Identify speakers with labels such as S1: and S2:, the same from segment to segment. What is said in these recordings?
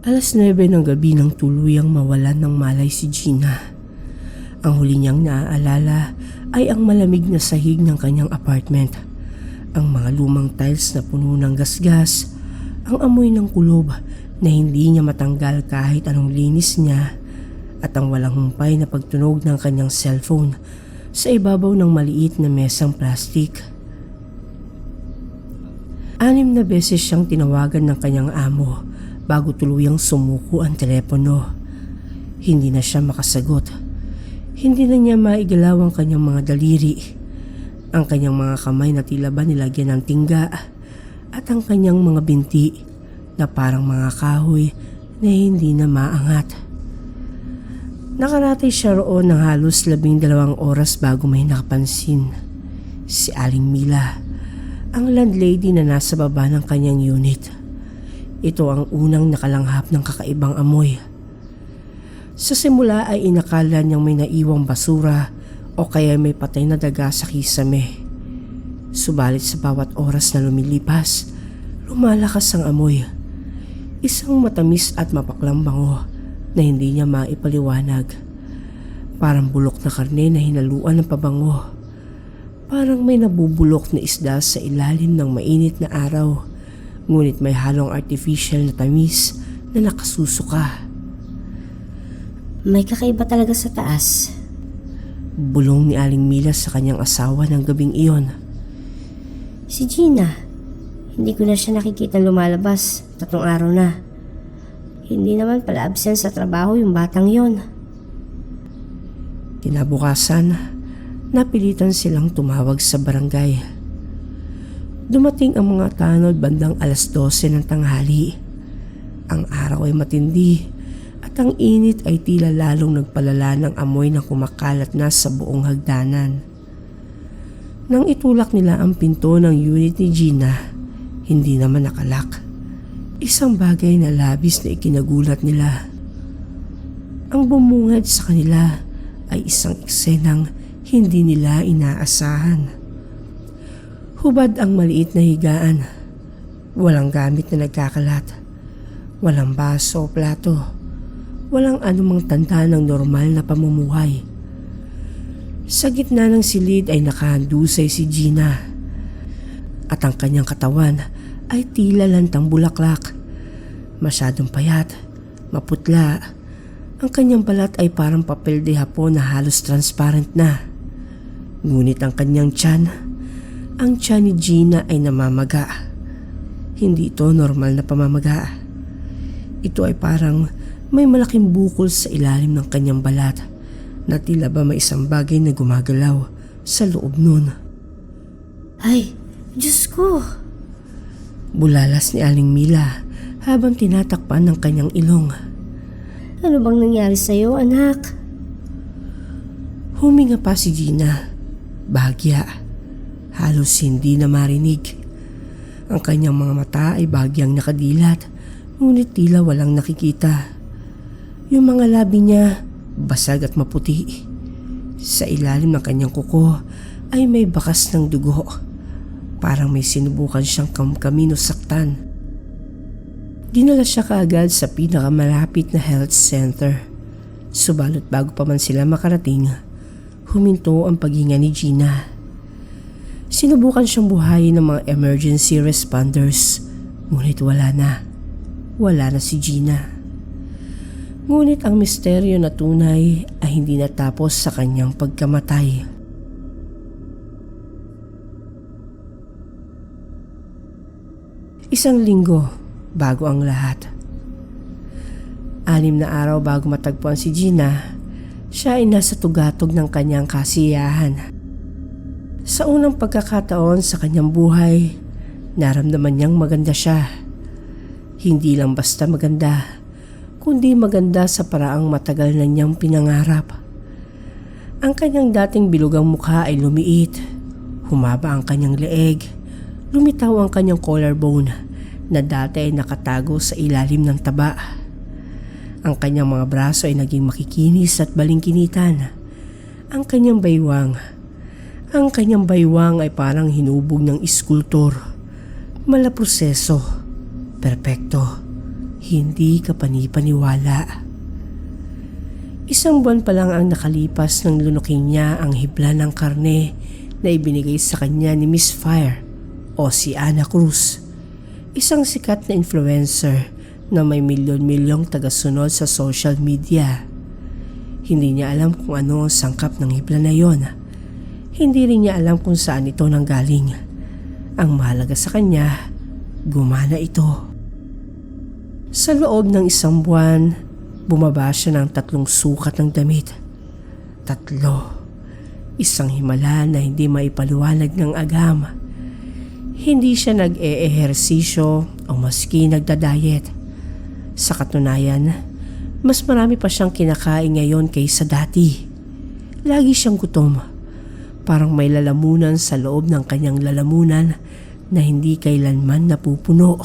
S1: 9 ng gabi nang tuluyang mawalan ng malay si Gina. Ang huli niyang naaalala ay ang malamig na sahig ng kanyang apartment, ang mga lumang tiles na puno ng gasgas, ang amoy ng kulob na hindi niya matanggal kahit anong linis niya, at ang walang humpay na pagtunog ng kanyang cellphone sa ibabaw ng maliit na mesang plastik. 6 na beses siyang tinawagan ng kanyang amo bago tuluyang sumuko ang telepono. Hindi na siya makasagot. Hindi na niya maigalaw ang kanyang mga daliri, ang kanyang mga kamay na tila ba nilagyan ng tingga, at ang kanyang mga binti na parang mga kahoy na hindi na maangat. Nakaratay siya roon ng halos 12 oras bago may nakapansin. Si Aling Mila, ang landlady na nasa baba ng kanyang unit. Ito ang unang nakalanghap ng kakaibang amoy. Sa simula ay inakala niyang may naiwang basura o kaya may patay na daga sa kisame. Subalit sa bawat oras na lumilipas, lumalakas ang amoy. Isang matamis at mapaklang bango na hindi niya maipaliwanag. Parang bulok na karne na hinaluan ng pabango. Parang may nabubulok na isda sa ilalim ng mainit na araw, ngunit may halong artificial na tamis na nakasusuka.
S2: May kakaiba talaga sa taas.
S1: Bulong ni Aling Mila sa kanyang asawa ng gabing iyon.
S2: Si Gina, hindi ko na siya nakikita lumalabas 3 araw na. Hindi naman pala absent sa trabaho yung batang yon.
S1: Kinabukasan, napilitan silang tumawag sa barangay. Dumating ang mga tanod bandang 12:00 ng tanghali. Ang araw ay matindi at ang init ay tila lalong nagpalala ng amoy na kumakalat na sa buong hagdanan. Nang itulak nila ang pinto ng unit ni Gina, hindi naman nakalak. Isang bagay na labis na ikinagulat nila. Ang bumungad sa kanila ay isang eksenang hindi nila inaasahan. Hubad ang maliit na higaan. Walang gamit na nagkakalat. Walang baso o plato. Walang anumang tanda ng normal na pamumuhay. Sa gitna ng silid ay nakahandusay si Gina. At ang kanyang katawan ay tila lantang bulaklak. Masyadong payat, maputla. Ang kanyang balat ay parang papel de hapon na halos transparent na. Ngunit ang kanyang tiyan, ang tiyan ni Gina ay namamaga. Hindi ito normal na pamamaga. Ito ay parang may malaking bukol sa ilalim ng kanyang balat na tila ba may isang bagay na gumagalaw sa loob nun.
S2: Ay, Diyos ko!
S1: Bulalas ni Aling Mila habang tinatakpan ng kanyang ilong.
S2: Ano bang nangyari sa'yo, anak?
S1: Huminga pa si Gina. Bahagya. Halos hindi na marinig. Ang kanyang mga mata ay bahagyang nakadilat, ngunit tila walang nakikita. Yung mga labi niya, basag at maputi. Sa ilalim ng kanyang kuko ay may bakas ng dugo. Parang may sinubukan siyang kamkamin o saktan. Dinala siya kaagad sa pinakamalapit na health center. Subalit bago pa man sila makarating, huminto ang paghinga ni Gina. Sinubukan siyang buhayin ng mga emergency responders, ngunit wala na. Wala na si Gina. Ngunit ang misteryo na tunay ay hindi natapos sa kanyang pagkamatay. Isang linggo bago ang lahat. 6 na araw bago matagpuan si Gina, siya ay nasa tugatog ng kanyang kasiyahan. Sa unang pagkakataon sa kanyang buhay, naramdaman niyang maganda siya. Hindi lang basta maganda, kundi maganda sa paraang matagal na niyang pinangarap. Ang kanyang dating bilugang mukha ay lumiit, humaba ang kanyang leeg, lumitaw ang kanyang collarbone na dati ay nakatago sa ilalim ng taba. Ang kanyang mga braso ay naging makikinis at balingkinitan. Ang kanyang baywang ay parang hinubog ng iskultor. Malaproseso, perpekto, Hindi ka panipaniwala. Isang buwan pa lang ang nakalipas nang lunukin niya ang hibla ng karne na ibinigay sa kanya ni Miss Fire o si Ana Cruz, isang sikat na influencer na may milyon-milyong tagasunod sa social media. Hindi niya alam kung ano ang sangkap ng hibla na yon. Hindi rin niya alam kung saan ito nanggaling. Ang mahalaga sa kanya, gumana ito. Sa loob ng isang buwan, bumaba siya ng 3 sukat ng damit. 3. Isang himala na hindi maipaliwanag ng agam. Hindi siya nag-eehersisyo o maski nagda-diet. Sa katunayan, mas marami pa siyang kinakain ngayon kaysa dati. Lagi siyang gutom. Parang may lalamunan sa loob ng kanyang lalamunan na hindi kailanman napupuno.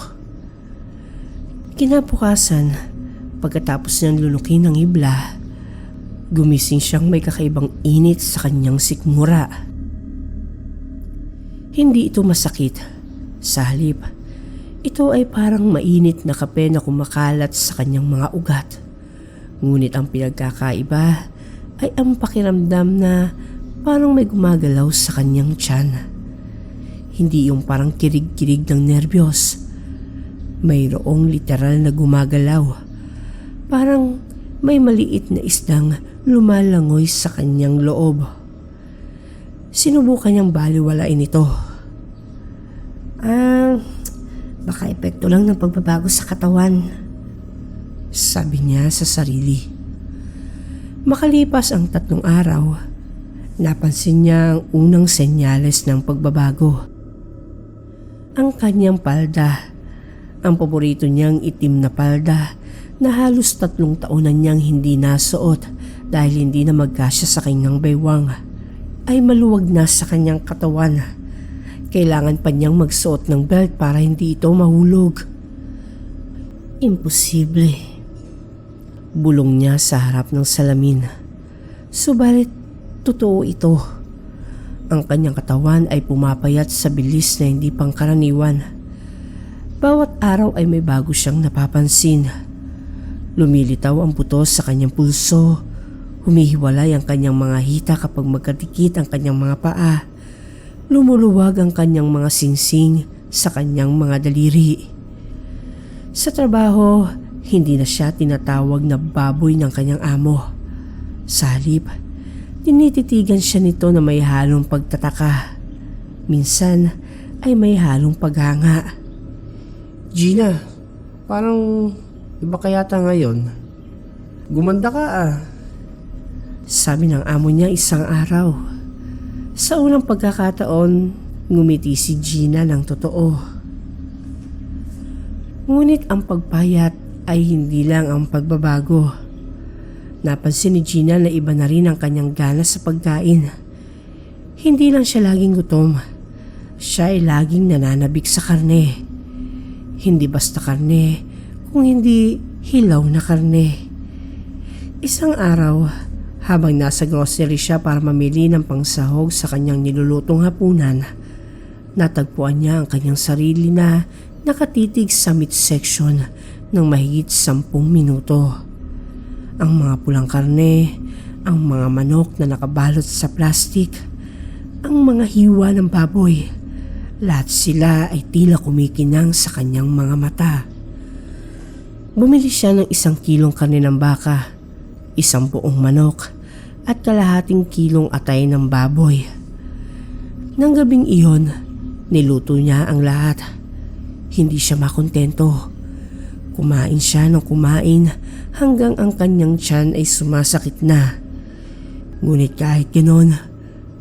S1: Kinabukasan, pagkatapos niyang lunukin ng hibla, gumising siyang may kakaibang init sa kanyang sikmura. Hindi ito masakit. Sa halip, ito ay parang mainit na kape na kumakalat sa kanyang mga ugat. Ngunit ang pinagkakaiba ay ang pakiramdam na parang may gumagalaw sa kanyang tiyan. Hindi yung parang kirig-kirig ng nerbiyos. Mayroong literal na gumagalaw. Parang may maliit na isdang lumalangoy sa kanyang loob. Sinubukan niyang baliwalain ito.
S2: Baka epekto lang ng pagbabago sa katawan,
S1: sabi niya sa sarili. Makalipas ang 3 araw, napansin niya ang unang senyales ng pagbabago. Ang kanyang palda, ang paborito niyang itim na palda na halos 3 taon na niyang hindi nasuot dahil hindi na magkasya sa kanyang baywang, ay maluwag na sa kanyang katawan. Kailangan pa niyang magsuot ng belt para hindi ito mahulog. Imposible. Bulong niya sa harap ng salamin. Subalit, totoo ito. Ang kanyang katawan ay pumapayat sa bilis na hindi pangkaraniwan. Bawat araw ay may bago siyang napapansin. Lumilitaw ang buto sa kanyang pulso. Humihiwalay ang kanyang mga hita kapag magkadikit ang kanyang mga paa. Lumuluwag ang kanyang mga singsing sa kanyang mga daliri. Sa trabaho, hindi na siya tinatawag na baboy ng kanyang amo. Sa halip, tinititigan siya nito na may halong pagtataka. Minsan ay may halong paghanga.
S3: Gina, parang iba ka yata ngayon. Gumanda ka
S1: sabi ng amo niya isang araw. Sa unang pagkakataon, ngumiti si Gina ng totoo. Ngunit ang pagpayat ay hindi lang ang pagbabago. Napansin ni Gina na iba na rin ang kanyang gana sa pagkain. Hindi lang siya laging gutom. Siya ay laging nananabik sa karne. Hindi basta karne, kung hindi hilaw na karne. Isang araw, habang nasa grocery siya para mamili ng pangsahog sa kanyang nilulutong hapunan, natagpuan niya ang kanyang sarili na nakatitig sa meat section ng mahigit 10 minuto. Ang mga pulang karne, ang mga manok na nakabalot sa plastik, ang mga hiwa ng baboy, lahat sila ay tila kumikinang sa kanyang mga mata. Bumili siya ng 1 kilong karne ng baka, 1 buong manok, at kalahating kilong atay ng baboy. Nang gabing iyon, niluto niya ang lahat. Hindi siya makontento. Kumain siya ng kumain hanggang ang kanyang tiyan ay sumasakit na. Ngunit kahit ganoon,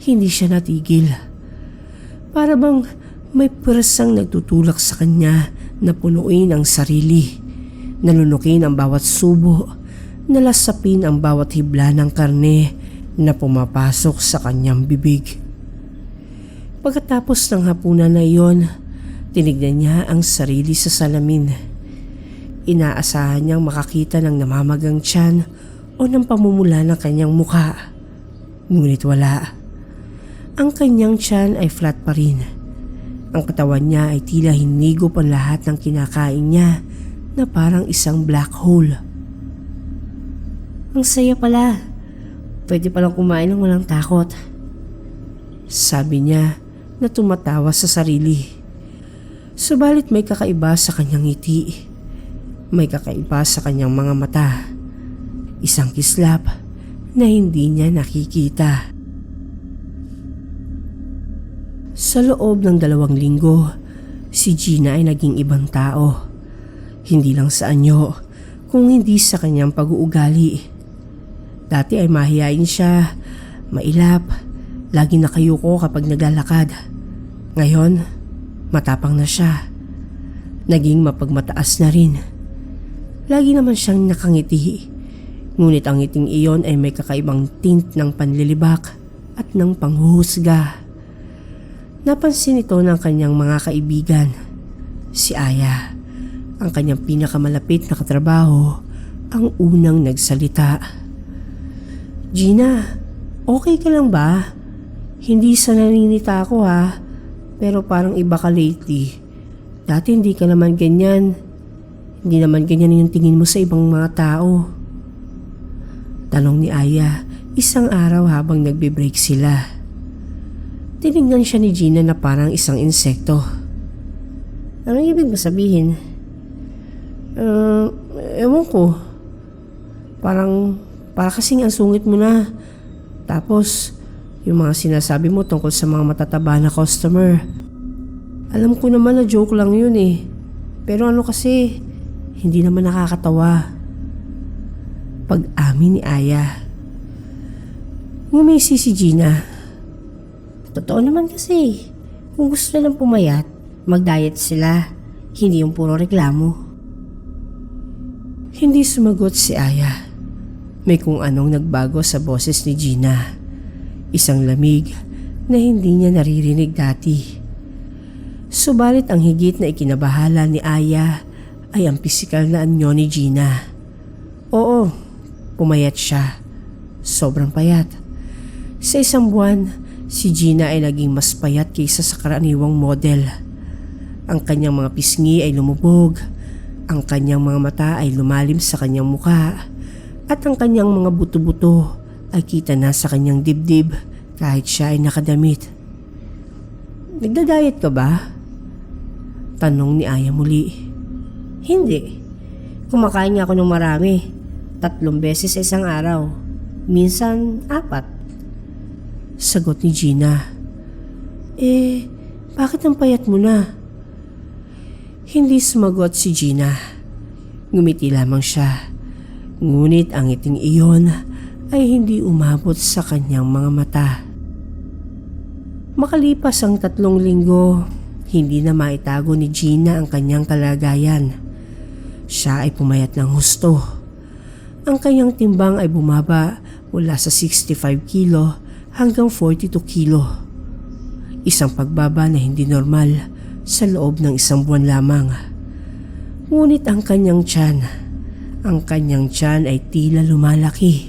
S1: hindi siya natigil. Para bang may puwersang nagtutulak sa kanya na punuin ang sarili, nalunukin ang bawat subo, nalasapin ang bawat hibla ng karne na pumapasok sa kanyang bibig. Pagkatapos ng hapunan na iyon, tinignan niya ang sarili sa salamin. Inaasahan niyang makakita ng namamagang tiyan o ng pamumula ng kanyang mukha. Ngunit wala. Ang kanyang tiyan ay flat pa rin. Ang katawan niya ay tila hinigop ang lahat ng kinakain niya na parang isang black hole.
S2: Ang saya pala. Pwede palang kumain ng walang takot.
S1: Sabi niya na tumatawa sa sarili. Subalit may kakaiba sa kanyang ngiti. May kakaiba sa kanyang mga mata. Isang kislap na hindi niya nakikita. Sa loob ng 2 linggo, si Gina ay naging ibang tao. Hindi lang sa anyo, kung hindi sa kanyang pag-uugali. Dati ay mahiyain siya, mailap, lagi nakayuko kapag naglalakad. Ngayon, matapang na siya. Naging mapagmataas na rin. Lagi naman siyang nakangiti. Ngunit ang ngiting iyon ay may kakaibang tint ng panlilibak at ng panghuhusga. Napansin ito ng kanyang mga kaibigan. Si Aya, ang kanyang pinakamalapit na katrabaho, ang unang nagsalita. "Gina, okay ka lang ba? Hindi sa naninita ako ha, pero parang iba ka lately. Dati hindi ka naman ganyan. Hindi naman ganyan yung tingin mo sa ibang mga tao." Tanong ni Aya isang araw habang nagbe-break sila. Tinignan siya ni Gina na parang isang insekto.
S2: Anong ibig mo sabihin?
S1: Ewan ko. Para kasing ang sungit mo na. Tapos, yung mga sinasabi mo tungkol sa mga matataba na customer. Alam ko naman na joke lang yun eh. Pero ano kasi, hindi naman nakakatawa. Pag-amin ni Aya. Ngumisi si Gina.
S2: Totoo naman kasi. Kung gusto nilang pumayat, mag-diet sila. Hindi yung puro reklamo.
S1: Hindi sumagot si Aya. May kung anong nagbago sa boses ni Gina. Isang lamig na hindi niya naririnig dati. Subalit ang higit na ikinabahala ni Aya ay ang pisikal na anyo ni Gina. Oo, pumayat siya. Sobrang payat. Sa isang buwan, si Gina ay naging mas payat kaysa sa karaniwang model. Ang kanyang mga pisngi ay lumubog, ang kanyang mga mata ay lumalim sa kanyang muka, at ang kanyang mga buto-buto ay kita na sa kanyang dibdib kahit siya ay nakadamit. "Nagda-diet ka ba?" Tanong ni Aya muli.
S2: Hindi. Kumakain nga ako ng marami. 3 beses sa isang araw. Minsan 4.
S1: Sagot ni Gina. Bakit ang payat mo na? Hindi sumagot si Gina. Ngumiti lamang siya. Ngunit ang ngiting iyon ay hindi umabot sa kanyang mga mata. Makalipas ang 3 linggo, hindi na maitago ni Gina ang kanyang kalagayan. Siya ay pumayat ng husto. Ang kanyang timbang ay bumaba mula sa 65 kilo hanggang 42 kilo. Isang pagbaba na hindi normal sa loob ng 1 buwan lamang. Ngunit ang kanyang tiyan ay tila lumalaki.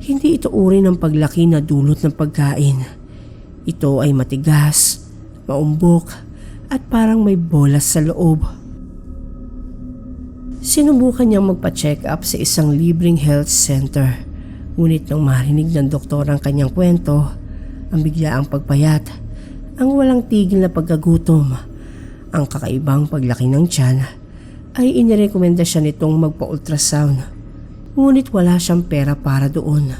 S1: Hindi ito uri ng paglaki na dulot ng pagkain. Ito ay matigas, maumbok at parang may bolas sa loob. Sinubukan niyang magpa-check up sa isang libreng health center. Ngunit nang marinig ng doktor ang kanyang kwento, ang biglaang pagpayat, ang walang tigil na pagkagutom, ang kakaibang paglaki ng tiyan, ay inirekomenda siya nitong magpa-ultrasound. Ngunit wala siyang pera para doon.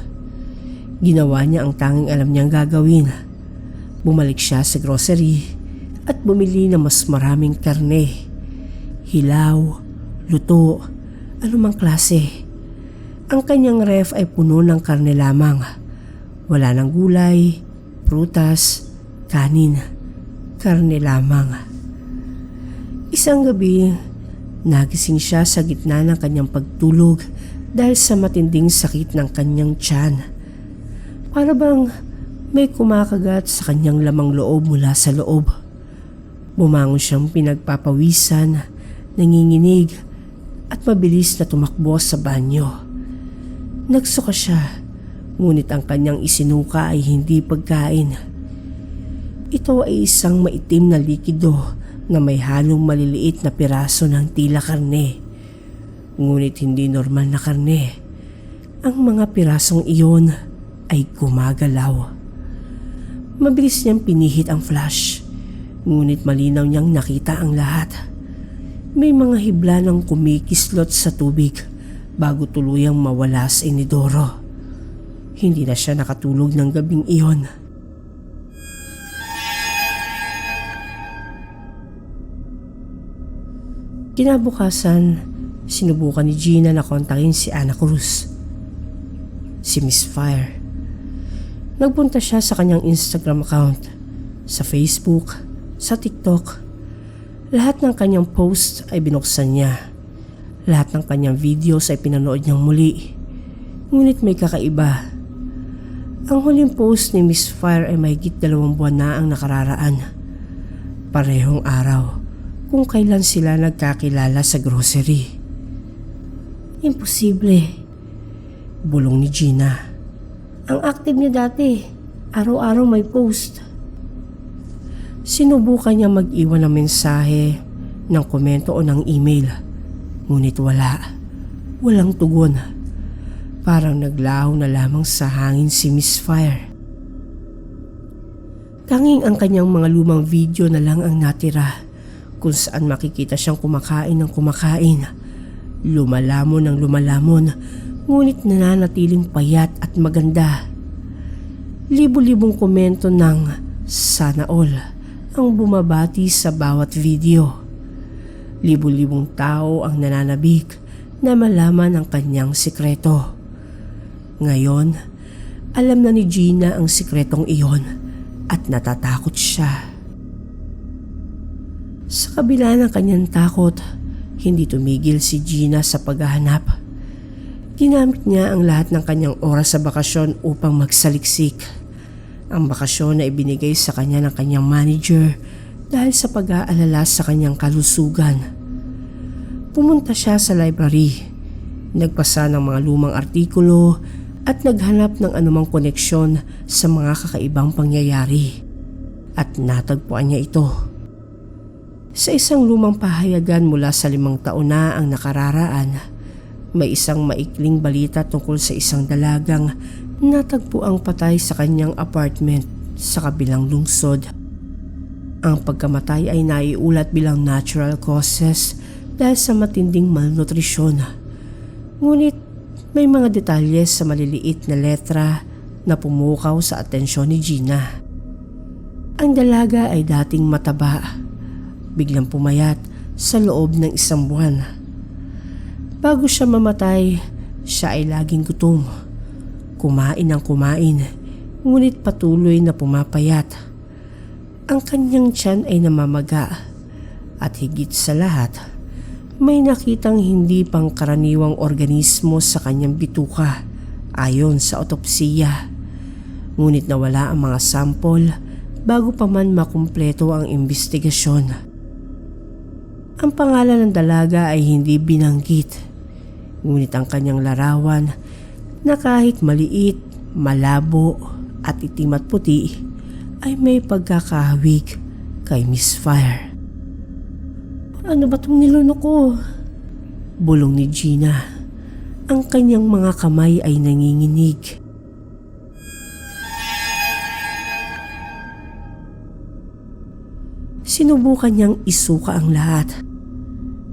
S1: Ginawa niya ang tanging alam niyang gagawin. Bumalik siya sa grocery at bumili ng mas maraming karne, hilaw, luto, anumang klase. Ang kanyang ref ay puno ng karne lamang. Wala ng gulay, prutas, kanin, karne lamang. Isang gabi, nagising siya sa gitna ng kanyang pagtulog dahil sa matinding sakit ng kanyang tiyan. Para bang may kumakagat sa kanyang lamang loob mula sa loob. Bumangon siyang pinagpapawisan, nanginginig at mabilis na tumakbo sa banyo. Nagsuka siya, ngunit ang kanyang isinuka ay hindi pagkain. Ito ay isang maitim na likido na may halong maliliit na piraso ng tila karne. Ngunit hindi normal na karne. Ang mga pirasong iyon ay gumagalaw. Mabilis niyang pinihit ang flash, ngunit malinaw niyang nakita ang lahat. May mga hibla ng kumikislot sa tubig bago tuluyang mawala sa inidoro. Hindi na siya nakatulog ng gabing iyon. Kinabukasan, sinubukan ni Gina na kontakin si Ana Cruz, si Miss Fire. Nagpunta siya sa kanyang Instagram account, sa Facebook, sa TikTok. Lahat ng kanyang post ay binuksan niya. Lahat ng kanyang videos ay pinanood niyang muli. Ngunit may kakaiba. Ang huling post ni Miss Fire ay mahigit 2 buwan na ang nakararaan. Parehong araw kung kailan sila nagkakilala sa grocery.
S2: Imposible.
S1: Bulong ni Gina.
S2: Ang active niya dati. Araw-araw may post.
S1: Sinubukan niya mag-iwan ng mensahe, ng komento o ng email. Ngunit wala. Walang tugon. Parang naglaho na lamang sa hangin si Miss Fire. Tanging ang kanyang mga lumang video na lang ang natira, kung saan makikita siyang kumakain ng kumakain. Lumalamon ng lumalamon, ngunit nananatiling payat at maganda. Libo-libong komento ng sana all ang bumabati sa bawat video. Libo-libong tao ang nananabik na malaman ang kanyang sikreto. Ngayon, alam na ni Gina ang sikretong iyon at natatakot siya. Sa kabila ng kanyang takot, hindi tumigil si Gina sa paghahanap. Ginamit niya ang lahat ng kanyang oras sa bakasyon upang magsaliksik. Ang bakasyon na ibinigay sa kanya ng kanyang manager dahil sa pag-aalala sa kanyang kalusugan. Pumunta siya sa library, nagbasa ng mga lumang artikulo at naghanap ng anumang koneksyon sa mga kakaibang pangyayari. At natagpuan niya ito. Sa isang lumang pahayagan mula sa 5 taon na ang nakararaan, may isang maikling balita tungkol sa isang dalagang natagpuang patay sa kanyang apartment sa kabilang lungsod. Ang pagkamatay ay naiulat bilang natural causes dahil sa matinding malnutrisyon. Ngunit may mga detalye sa maliliit na letra na pumukaw sa atensyon ni Gina. Ang dalaga ay dating mataba, biglang pumayat sa loob ng 1 buwan. Bago siya mamatay, siya ay laging gutom. Kumain ng kumain, ngunit patuloy na pumapayat. Ang kanyang tiyan ay namamaga at higit sa lahat, may nakitang hindi pangkaraniwang organismo sa kanyang bituka ayon sa otopsiya. Ngunit nawala ang mga sample bago pa man makumpleto ang investigasyon. Ang pangalan ng dalaga ay hindi binanggit, ngunit ang kanyang larawan na kahit maliit, malabo at itim at puti ay may pagkakahawig kay Miss Fire.
S2: Ano ba itong nilunok ko?
S1: Bulong ni Gina. Ang kanyang mga kamay ay nanginginig. Sinubukan niyang isuka ang lahat.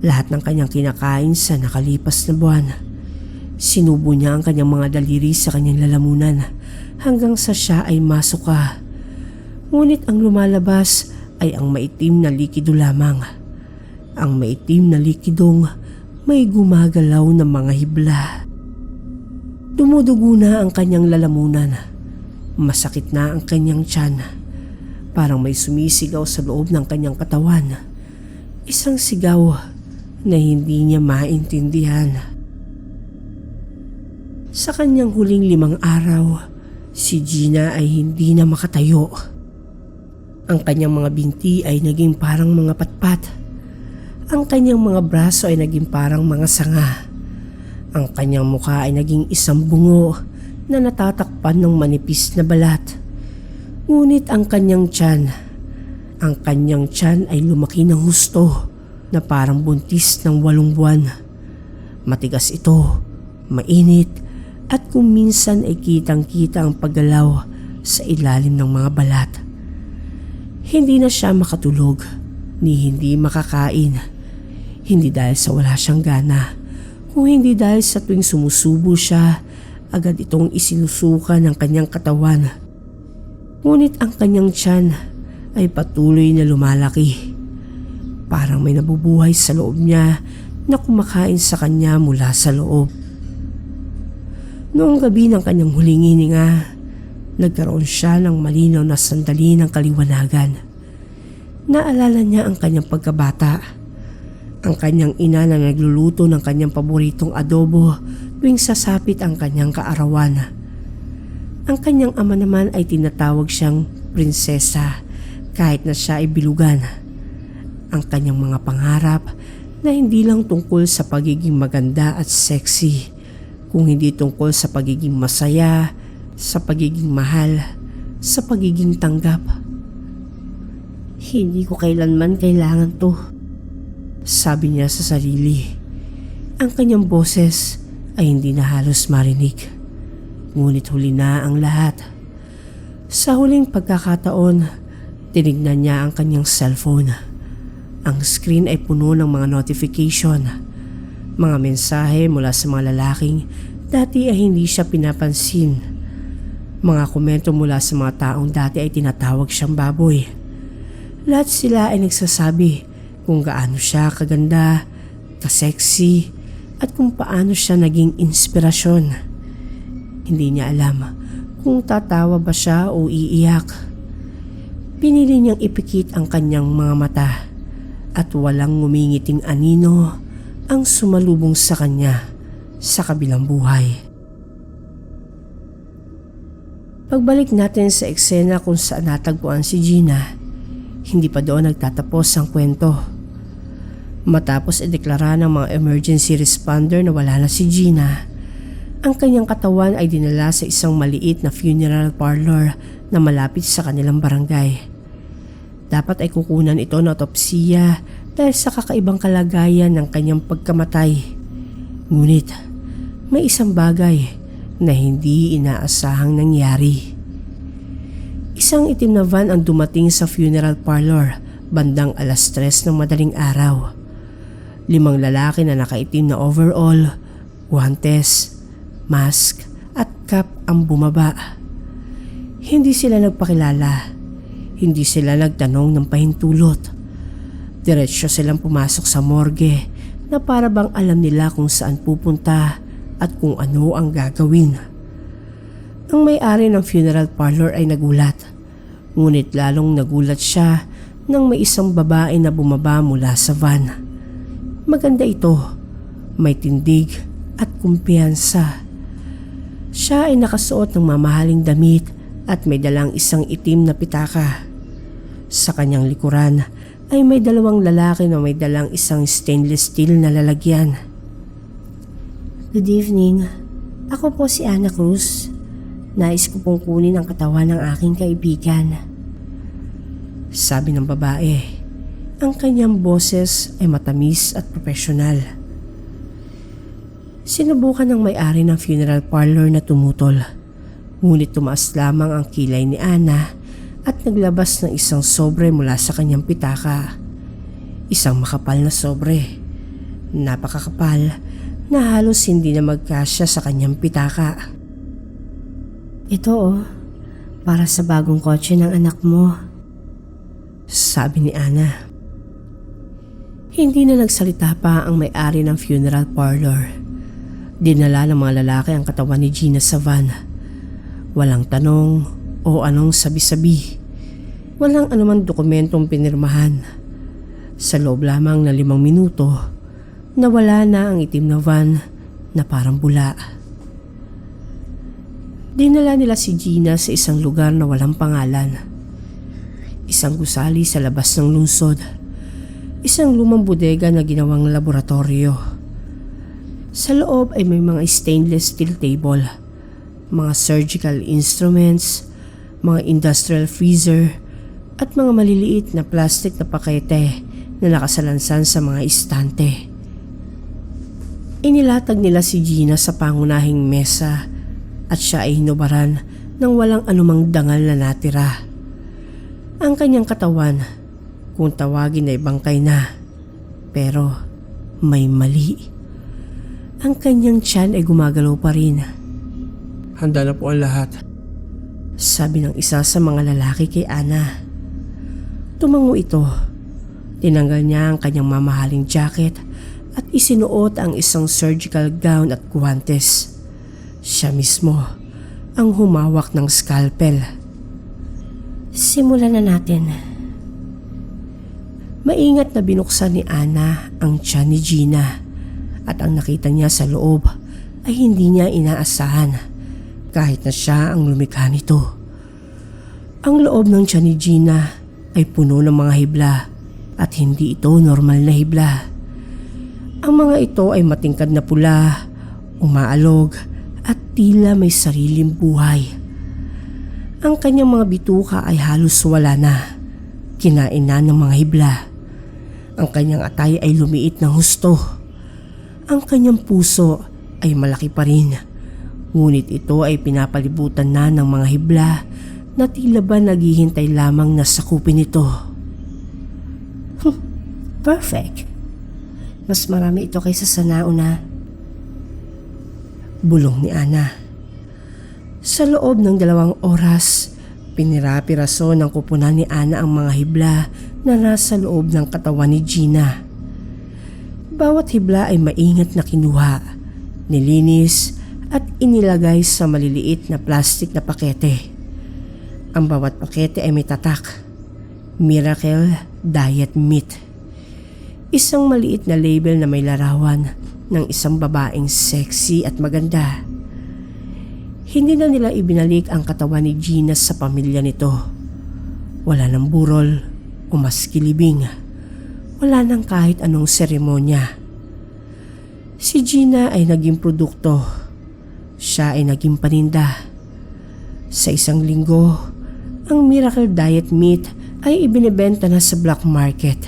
S1: Lahat ng kanyang kinakain sa nakalipas na buwan. Sinubo niya ang kanyang mga daliri sa kanyang lalamunan hanggang sa siya ay masuka. Ngunit ang lumalabas ay ang maitim na likido lamang. Ang maitim na likidong may gumagalaw na mga hibla. Dumudugo na ang kanyang lalamunan. Masakit na ang kanyang tiyan. Parang may sumisigaw sa loob ng kanyang katawan. Isang sigaw na hindi niya maintindihan. Sa kanyang huling 5 araw, si Gina ay hindi na makatayo. Ang kanyang mga binti ay naging parang mga patpat. Ang kanyang mga braso ay naging parang mga sanga. Ang kanyang mukha ay naging isang bungo na natatakpan ng manipis na balat. Ngunit ang kanyang tiyan Ang kanyang tiyan ay lumaki ng husto na parang buntis ng 8 buwan. Matigas ito, mainit, at kung minsan ay kitang-kita ang paggalaw sa ilalim ng mga balat. Hindi na siya makatulog ni hindi makakain. Hindi dahil sa wala siyang gana, kung hindi dahil sa tuwing sumusubo siya, agad itong isinusuka ng kanyang katawan. Ngunit ang kanyang tiyan ay patuloy na lumalaki. Parang may nabubuhay sa loob niya na kumakain sa kanya mula sa loob. Noong gabi ng kanyang huling hininga, nagkaroon siya ng malinaw na sandali ng kaliwanagan. Naalala niya ang kanyang pagkabata, ang kanyang ina na nagluluto ng kanyang paboritong adobo tuwing sasapit ang kanyang kaarawan. Ang kanyang ama naman ay tinatawag siyang prinsesa kahit na siya ay bilugan. Ang kanyang mga pangarap na hindi lang tungkol sa pagiging maganda at sexy, kung hindi tungkol sa pagiging masaya, sa pagiging mahal, sa pagiging tanggap.
S2: Hindi ko kailanman kailangan to.
S1: Sabi niya sa sarili. Ang kanyang boses ay hindi na halos marinig. Ngunit huli na ang lahat. Sa huling pagkakataon, tinignan niya ang kanyang cellphone. Ang screen ay puno ng mga notification. Mga mensahe mula sa mga lalaking dati ay hindi siya pinapansin. Mga komento mula sa mga taong dati ay tinatawag siyang baboy. Lahat sila ay nagsasabi kung gaano siya kaganda, kasexy, at kung paano siya naging inspirasyon. Hindi niya alam kung tatawa ba siya o iiyak. Pinili niyang ipikit ang kanyang mga mata at walang ngumingiting anino ang sumalubong sa kanya sa kabilang buhay. Pagbalik natin sa eksena kung saan natagpuan si Gina, hindi pa doon nagtatapos ang kwento. Matapos ideklara ng mga emergency responder na wala na si Gina, ang kanyang katawan ay dinala sa isang maliit na funeral parlor na malapit sa kanilang barangay. Dapat ay kukunan ito ng autopsiya dahil sa kakaibang kalagayan ng kanyang pagkamatay. Ngunit may isang bagay na hindi inaasahang nangyari. Isang itim na van ang dumating sa funeral parlor bandang 3:00 ng madaling araw. 5 lalaki na nakaitim na overall, guantes, mask at cap ang bumaba. Hindi sila nagpakilala. Hindi sila nagtanong ng pahintulot. Diretso silang pumasok sa morgue na para bang alam nila kung saan pupunta at kung ano ang gagawin. Ang may-ari ng funeral parlor ay nagulat. Ngunit lalong nagulat siya nang may isang babae na bumaba mula sa van. Maganda ito, may tindig at kumpiyansa. Siya ay nakasuot ng mamahaling damit at may dalang isang itim na pitaka. Sa kanyang likuran ay may 2 lalaki na may dalang isang stainless steel na lalagyan.
S2: Good evening. Ako po si Ana Cruz. Nais ko pong kunin ang katawan ng aking kaibigan.
S1: Sabi ng babae. Ang kanyang boses ay matamis at profesional. Sinubukan ng may-ari ng funeral parlor na tumutol. Ngunit tumaas lamang ang kilay ni Ana at naglabas ng isang sobre mula sa kanyang pitaka. Isang makapal na sobre. Napakakapal na halos hindi na magkasya sa kanyang pitaka.
S2: Ito para sa bagong kotse ng anak mo.
S1: Sabi ni Ana. Hindi na nagsalita pa ang may-ari ng funeral parlor. Dinala ng mga lalaki ang katawan ni Gina sa van. Walang tanong o anong sabi-sabi. Walang anumang dokumentong pinirmahan. Sa loob lamang na 5 minuto, nawala na ang itim na van na parang bula. Dinala nila si Gina sa isang lugar na walang pangalan. Isang gusali sa labas ng lungsod. Isang lumang bodega na ginawang laboratorio. Sa loob ay may mga stainless steel table, mga surgical instruments, mga industrial freezer at mga maliliit na plastic na pakete na nakasalansan sa mga istante. Inilatag nila si Gina sa pangunahing mesa at siya ay hinubaran ng walang anumang dangal na natira. Ang kanyang katawan, kung tawagin ay bangkay na, pero may mali. Ang kanyang tiyan ay gumagalaw pa rin.
S3: Handa na po ang lahat.
S1: Sabi ng isa sa mga lalaki kay Ana. Tumango ito. Tinanggal niya ang kanyang mamahaling jacket at isinuot ang isang surgical gown at guwantes. Siya mismo ang humawak ng scalpel.
S2: Simulan na natin.
S1: Maingat na binuksan ni Ana ang tiyan ni Gina at ang nakita niya sa loob ay hindi niya inaasahan kahit na siya ang lumikha nito. Ang loob ng tiyan ni Gina ay puno ng mga hibla at hindi ito normal na hibla. Ang mga ito ay matingkad na pula, umaalog at tila may sariling buhay. Ang kanyang mga bituka ay halos wala na, kinain na ng mga hibla. Ang kanyang atay ay lumiit ng husto. Ang kanyang puso ay malaki pa rin, ngunit ito ay pinapalibutan na ng mga hibla na tila ba naghihintay lamang na sakupin ito.
S2: Perfect. Mas marami ito kaysa sa nauna.
S1: Bulong ni Ana. Sa loob ng 2 oras, pinira-piraso ng kupunan ni Ana ang mga hibla na nasa loob ng katawan ni Gina. Bawat hibla ay maingat na kinuha, nilinis at inilagay sa maliliit na plastic na pakete. Ang bawat pakete ay may tatak, Miracle Diet Meat. Isang maliit na label na may larawan ng isang babaeng sexy at maganda. Hindi na nila ibinalik ang katawan ni Gina sa pamilya nito. Wala nang burol o maskilibing. Wala nang kahit anong seremonya. Si Gina ay naging produkto. Siya ay naging paninda. Sa 1 linggo, ang Miracle Diet Meat ay ibinebenta na sa black market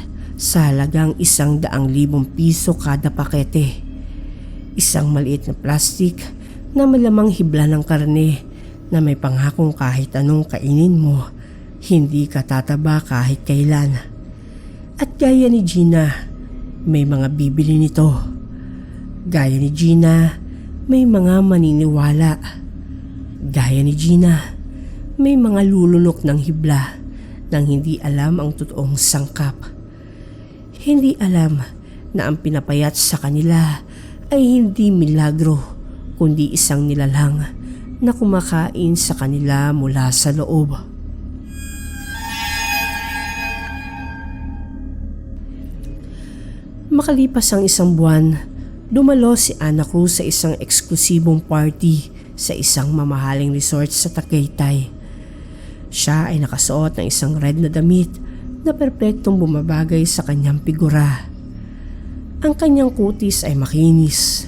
S1: sa halagang 100,000 piso kada pakete. Isang maliit na plastic na malamang hibla ng karne na may pangakong kahit anong kainin mo, hindi ka tataba kahit kailan. At gaya ni Gina, may mga bibili nito. Gaya ni Gina, may mga maniniwala. Gaya ni Gina, may mga lulunok ng hibla nang hindi alam ang totoong sangkap. Hindi alam na ang pinapayat sa kanila ay hindi milagro, kundi isang nilalang na kumakain sa kanila mula sa loob. Makalipas ang 1 buwan, dumalo si Ana Cruz sa isang eksklusibong party sa isang mamahaling resort sa Tagaytay. Siya ay nakasuot ng isang red na damit na perpektong bumabagay sa kanyang figura. Ang kanyang kutis ay makinis.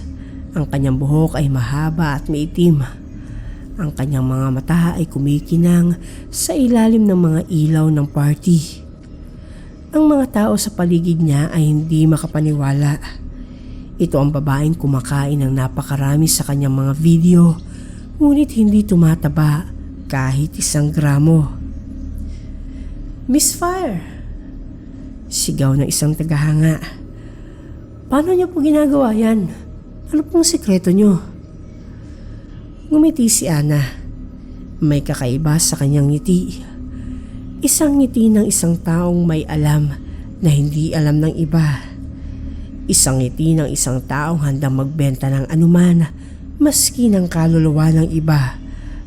S1: Ang kanyang buhok ay mahaba at maitim. Ang kanyang mga mata ay kumikinang sa ilalim ng mga ilaw ng party. Ang mga tao sa paligid niya ay hindi makapaniwala. Ito ang babaeng kumakain ng napakarami sa kanyang mga video, ngunit hindi tumataba kahit 1 gramo. "Miss Fire!" Sigaw ng isang tagahanga. "Paano niyo po ginagawa yan? Ano pong sikreto niyo?" Ngumiti si Ana. May kakaiba sa kanyang ngiti. Isang ngiti ng isang taong may alam na hindi alam ng iba. Isang ngiti ng isang taong handang magbenta ng anuman maski ng kaluluwa ng iba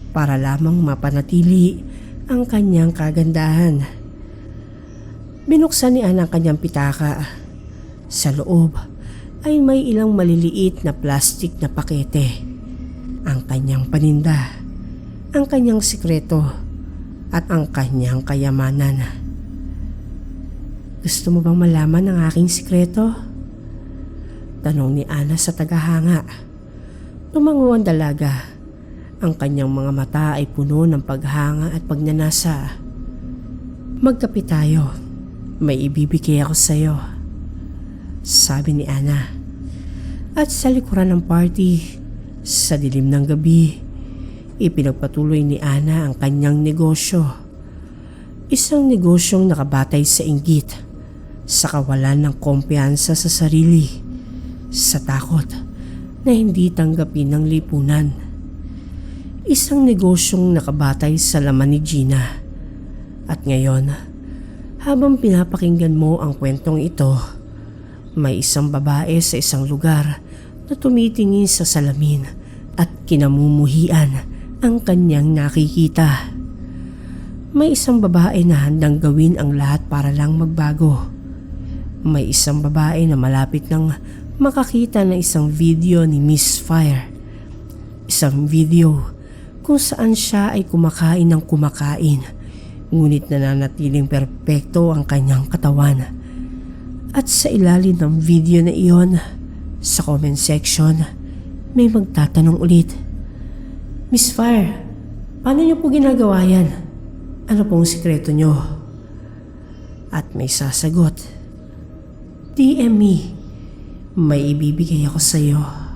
S1: para lamang mapanatili ang kanyang kagandahan. Binuksan ni Ana ang kanyang pitaka. Sa loob ay may ilang maliliit na plastic na pakete. Ang kanyang paninda, ang kanyang sikreto, at ang kanyang kayamanan. "Gusto mo bang malaman ang aking sikreto?" Tanong ni Ana sa tagahanga. Tumango ang dalaga. Ang kanyang mga mata ay puno ng paghanga at pagnanasa. Magkape tayo. May ibibigay ako sa'yo. Sabi ni Ana. At sa likuran ng party, sa dilim ng gabi, ipinagpatuloy ni Ana ang kanyang negosyo. Isang negosyong nakabatay sa inggit, sa kawalan ng kumpiyansa sa sarili, sa takot na hindi tanggapin ng lipunan. Isang negosyong nakabatay sa laman ni Gina. At ngayon, habang pinapakinggan mo ang kwentong ito, may isang babae sa isang lugar na tumitingin sa salamin at kinamumuhian ang kanyang nakikita. May isang babae na handang gawin ang lahat para lang magbago. May isang babae na malapit nang makakita ng isang video ni Miss Fire. Isang video kung saan siya ay kumakain ng kumakain, ngunit nananatiling perpekto ang kanyang katawan. At sa ilalim ng video na iyon, sa comment section, may magtatanong ulit, Miss Fire, paano niyo po ginagawa yan? Ano pong sikreto niyo? At may sasagot, DM me, may ibibigay ako sa iyo.